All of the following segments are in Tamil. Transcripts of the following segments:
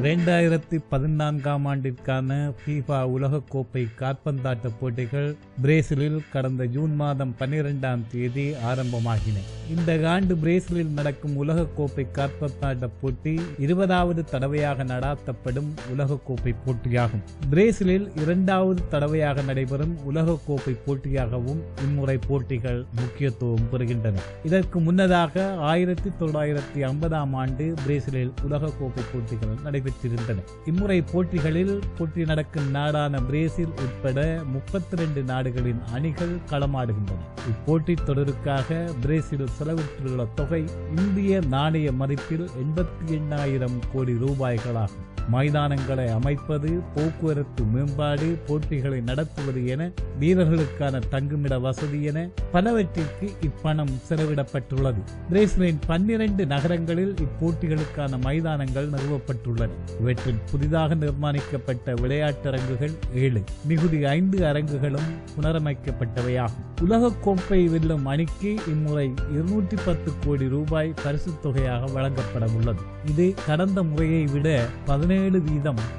2014ஆம் ஆண்டிற்கான FIFA உலகக்கோப்பை காற்பந்தாட்ட போட்டிகள் பிரேசிலில் கடந்த ஜூன் மாதம் 12ஆம் தேதி ஆரம்பமாகின. இந்த ஆண்டு பிரேசிலில் நடக்கும் உலகக்கோப்பை காற்பந்தாட்ட போட்டி 20வது தடவையாக நடாத்தப்படும் உலகக்கோப்பை போட்டியாகும். பிரேசிலில் 2வது தடவையாக நடைபெறும் உலகக்கோப்பை போட்டியாகவும் இம்முறை போட்டிகள் முக்கியத்துவம் பெறுகின்றன. இதற்கு முன்னதாக 1950ஆம் ஆண்டு பிரேசிலில் உலகக்கோப்பை போட்டிகள் நடைபெற்றிருந்தன. இம்முறை போட்டிகளில் போட்டி நடக்கும் நாடான பிரேசில் உட்பட 32 நாடுகளின் அணிகள் களமாடுகின்றன. இப்போட்டி தொடருக்காக பிரேசில் செலவிட்டுள்ள தொகை இந்திய நாணய மதிப்பில் 88,000 கோடி ரூபாய்களாகும். மைதானங்களை அமைப்பது, போக்குவரத்து மேம்பாடு, போட்டிகளை நடத்துவது என வீரர்களுக்கான தங்குமிட வசதி என பலவற்றிற்கு இப்பணம் செலவிடப்பட்டுள்ளது. பிரேசிலின் 12 நகரங்களில் இப்போட்டிகளுக்கான மைதானங்கள் நிறுவப்பட்டுள்ளன. இவற்றில் புதிதாக நிர்மாணிக்கப்பட்ட விளையாட்டரங்குகள் 7, மிகுதி 5 அரங்குகளும் புனரமைக்கப்பட்டவையாகும். உலகக்கோப்பை வெல்லும் அணிக்கு இம்முறை 210 கோடி ரூபாய் பரிசு தொகையாக வழங்கப்பட உள்ளது. இது கடந்த முறையை விட 17%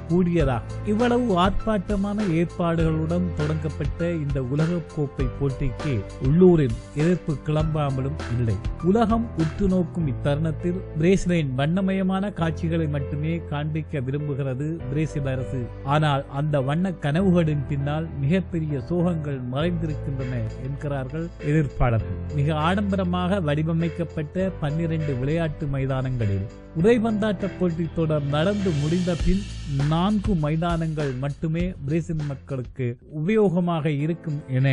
கூடியதாகும். இவ்வளவு ஆர்ப்பாட்டமான ஏற்பாடுகளுடன் தொடங்கப்பட்ட இந்த உலகக்கோப்பை போட்டிக்கு உள்ளூரில் எதிர்ப்பு கிளம்பாமலும் இல்லை. உலகம் உற்று நோக்கும் இத்தருணத்தில் பிரேசிலின் வண்ணமயமான காட்சிகளை மட்டுமே காண்பிக்க விரும்புகிறது பிரேசில் அரசு. ஆனால் அந்த வண்ண கனவுகளின் பின்னால் மிகப்பெரிய சோகங்கள் மறைந்திருக்கின்றன என்கிறார்கள் எதிர்ப்பாளர்கள். மிக ஆடம்பரமாக வடிவமைக்கப்பட்ட 12 விளையாட்டு மைதானங்களில் உதைபந்தாட்ட போட்டி தொடர் நடந்து முடிந்த பின் 4 மைதானங்கள் மட்டுமே பிரேசில் மக்களுக்கு உபயோகமாக இருக்கும் என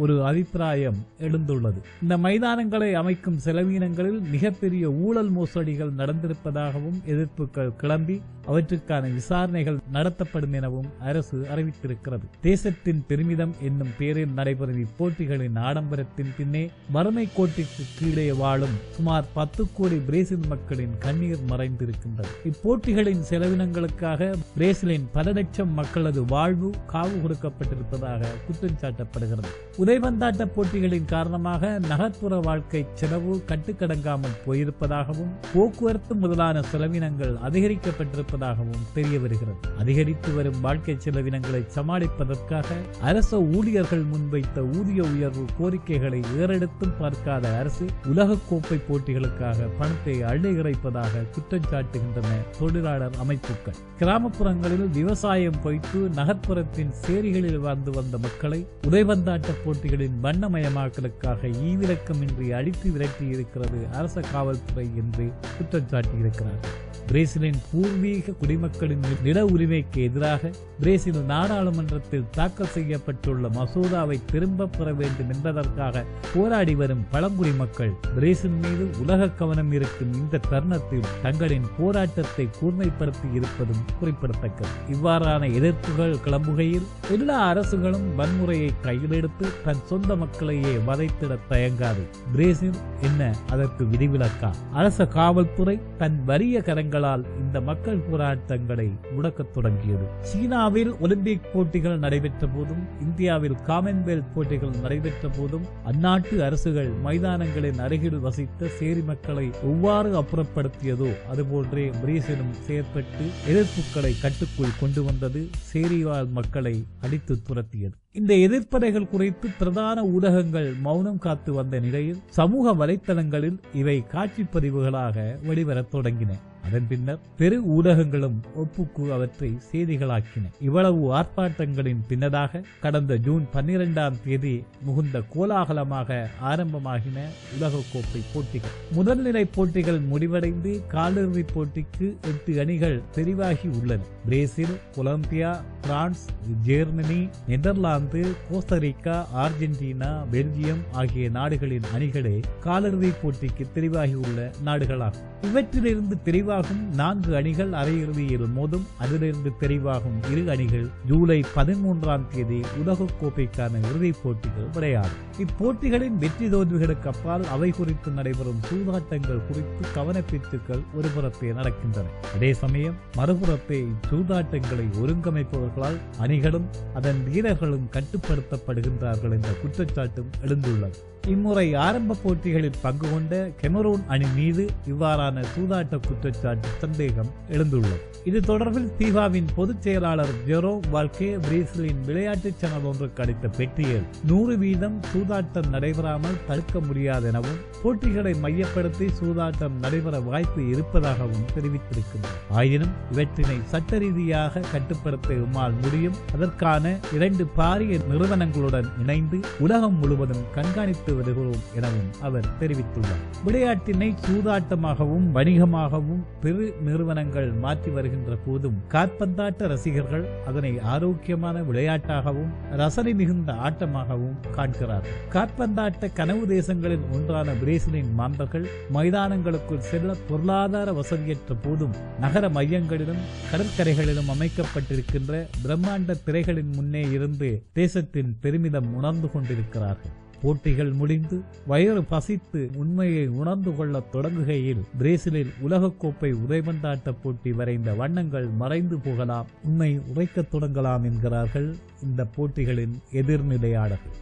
ஒரு அபிப்பிராயம் எழுந்துள்ளது. இந்த மைதானங்களை அமைக்கும் செலவீனங்களில் மிகப்பெரிய ஊழல் மோசடிகள் நடந்திருப்பதாகவும் எதிர்ப்புகள் கிளம்பி அவற்றுக்கான விசாரணைகள் நடத்தப்படும் எனவும் அரசு அறிவித்திருக்கிறது. தேசத்தின் பெருமிதம் என்னும் பெயரில் நடைபெறும் இப்போட்டிகளின் ஆடம்பரத்தின் பின்னே வறுமை கோட்டிற்கு கீழே வாழும் சுமார் 10 கோடி பிரேசில் மக்களின் கண்ணீர் மறைந்திருக்கின்றது. இப்போட்டிகளின் செலவினங்களுக்காக பிரேசிலின் பல லட்சம் மக்களது வாழ்வு காவு கொடுக்கப்பட்டிருப்பதாக குற்றம் சாட்டப்படுகிறது. உதைபந்தாட்ட போட்டிகளின் காரணமாக நகர்ப்புற வாழ்க்கை செலவு கட்டுக்கடங்காமல் போயிருப்பதாகவும் போக்குவரத்து முதலான செலவினங்கள் அதிகரிக்கப்பட்டிருப்பதாகவும் தெரிய வருகிறது. அதிகரித்து வரும் வாழ்க்கை செலவினங்களை சமாளிப்பதற்காக அரச ஊழியர்கள் முன்வைத்த ஊதிய உயர்வு கோரிக்கைகளை ஏறெடுத்தும் பார்க்காத அரசு உலகக்கோப்பை போட்டிகளுக்காக பணத்தை அள்ளி இறைப்பதாக குற்றம் சாட்டுகின்றன தொழிலாளர் அமைப்புகள். கிராமப்புறங்களில் விவசாயம் பொய்த்து நகர்ப்புறத்தின் சேரிகளில் வாழ்ந்து வந்த மக்களை உதைபந்தாட்ட போட்டிகளின் வண்ணமயமாக்கலுக்காக ஈவிரக்கமின்றி அடித்து விரட்டி இருக்கிறது அரச காவல்துறை என்று குற்றம் சாட்டியிருக்கிறார்கள். பிரேசிலின் பூர்வீக குடிமக்களின் நில உரிமைக்கு எதிராக பிரேசில் நாடாளுமன்றத்தில் தாக்கல் செய்யப்பட்டுள்ள மசோதாவை திரும்ப பெற வேண்டும் என்பதற்காக போராடி வரும் பழங்குடி மக்கள் பிரேசில் மீது உலக கவனம் இருக்கும் இந்த தருணத்தில் தங்களின் போராட்டத்தை கூர்மைப்படுத்தி இருப்பதும் குறிப்பிடத்தக்கது. இவ்வாறான எதிர்ப்புகள் கிளம்புகையில் எல்லா அரசுகளும் வன்முறையை கையில் எடுத்து தன் சொந்த மக்களையே வதைத்திட தயங்காது. பிரேசில் என்ன அதற்கு விதிவிலக்கா? அரச காவல்துறை தன் வறிய கரங்களால் இந்த மக்கள் போராட்டங்களை முடக்கத் தொடங்கியது. சீனாவில் ஒலிம்பிக் போட்டிகள் நடைபெற்ற போதும், இந்தியாவில் காமன்வெல்த் போட்டிகள் நடைபெற்ற போதும் அந்நாட்டு அரசுகள் மைதானங்களின் அருகில் வசித்த சேரி மக்களை எவ்வாறு அப்புறப்படுத்தியதோ அதுபோன்றே பிரேசிலும் செயற்பட்டு எதிர்ப்புகளை கட்டுக்குள் கொண்டு வந்தது. சேரிவாழ் மக்களை அடித்து துரத்தியது. இந்த எதிர்ப்படைகள் குறித்து பிரதான ஊடகங்கள் மௌனம் காத்து வந்த நிலையில் சமூக வலைத்தளங்களில் இவை காட்சி பதிவுகளாக வெளிவரத் தொடங்கின. அதன் பின்னர் பெரு ஊடகங்களும் ஒப்புக்கு அவற்றை செய்திகளாக்கின. இவ்வளவு ஆர்ப்பாட்டங்களின் பின்னதாக கடந்த ஜூன் 12ஆம் தேதி மிகுந்த கோலாகலமாக ஆரம்பமாகின உலகக்கோப்பை போட்டிகள். முதல்நிலை போட்டிகள் முடிவடைந்து காலிறுதி போட்டிக்கு 8 அணிகள் தெரிவாகி உள்ளன. Brazil, Colombia, France, Germany, Netherlands, Costa Rica, Argentina, Belgium ஆகிய நாடுகளின் அணிகளே காலிறுதி போட்டிக்கு தெரிவாகியுள்ள நாடுகளாகும். இவற்றிலிருந்து தெரிவாகும் 4 அணிகள் அரையிறுதியில் மோதும். அதிலிருந்து தெரிவாகும் 2 அணிகள் ஜூலை 13ஆம் தேதி உலகக்கோப்பைக்கான இறுதிப் போட்டிகள் விளையாடும். இப்போட்டிகளின் வெற்றி தோல்விகளுக்கு அப்பால் அவை குறித்து நடைபெறும் சூதாட்டங்கள் குறித்து கவனப்பேச்சுக்கள் ஒருபுறத்தே நடக்கின்றன. அதே சமயம் மறுபுறத்தே இச்சூதாட்டங்களை ஒருங்கமைப்பவர்களால் அணிகளும் அதன் வீரர்களும் கட்டுப்படுத்தப்படுகின்றார்கள் என்ற குற்றச்சாட்டும் எழுந்துள்ளது. இம்முறை ஆரம்ப போட்டிகளில் பங்கு கொண்ட கெமரூன் அணி மீது இவ்வாறான சூதாட்ட குற்றச்சாட்டு சந்தேகம் எழுந்துள்ளது. இது தொடர்பில் FIFAவின் பொதுச் செயலாளர் ஜெரோம் வால்கே பிரேசிலின் விளையாட்டு சேனல் ஒன்றுக்கு அளித்த பேட்டியில் 100% சூதாட்டம் நடைபெறாமல் தடுக்க முடியாதெனவும் போட்டிகளை மையப்படுத்தி சூதாட்டம் நடைபெற வாய்ப்பு இருப்பதாகவும் தெரிவித்திருக்கின்றனர். ஆயினும் இவற்றினை சட்ட ரீதியாக கட்டுப்படுத்த எம்மால் முடியும். அதற்கான 2 பாரிய நிறுவனங்களுடன் இணைந்து உலகம் முழுவதும் கண்காணித்து வருகிறோம் எனவும் அவர் தெரிவித்துள்ளார். விளையாட்டினை சூதாட்டமாகவும் வணிகமாகவும் பெரு நிறுவனங்கள் மாற்றி வருகின்ற போதும் காற்பந்தாட்ட ரசிகர்கள் அதனை ஆரோக்கியமான விளையாட்டாகவும் ரசனை மிகுந்த ஆட்டமாகவும் காண்கிறார்கள். காற்பந்தாட்ட கனவு தேசங்களில் ஒன்றான பிரேசிலின் மாந்தர்கள் மைதானங்களுக்குள் செல்ல பொருளாதார வசதியற்ற போதும் நகர மையங்களிலும் கடற்கரைகளிலும் அமைக்கப்பட்டிருக்கின்ற பிரம்மாண்ட திரைகளின் முன்னே இருந்து தேசத்தின் பெருமிதம் உணர்ந்து கொண்டிருக்கிறார்கள். போட்டிகள் முடிந்து வயிறு பசித்து உண்மையை உணர்ந்து கொள்ள தொடங்குகையில் பிரேசிலில் உலகக்கோப்பை உதைபந்தாட்ட போட்டி வரைந்த வண்ணங்கள் மறைந்து போகலாம், உண்மை உரைக்கத் தொடங்கலாம் என்கிறார்கள் இந்த போட்டிகளின் எதிர்நிலையாளர்கள்.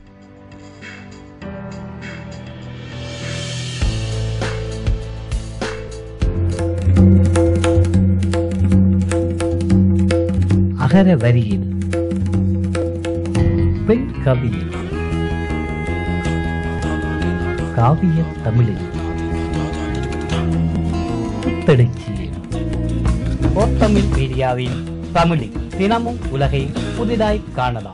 அகர வரியில் பெண் கவியில் காவிய தமிழில் புத்தெழுச்சியில் தமிழ் மீடியாவின் தமிழில் தினமும் உலகை புதிதாய் காணலாம்.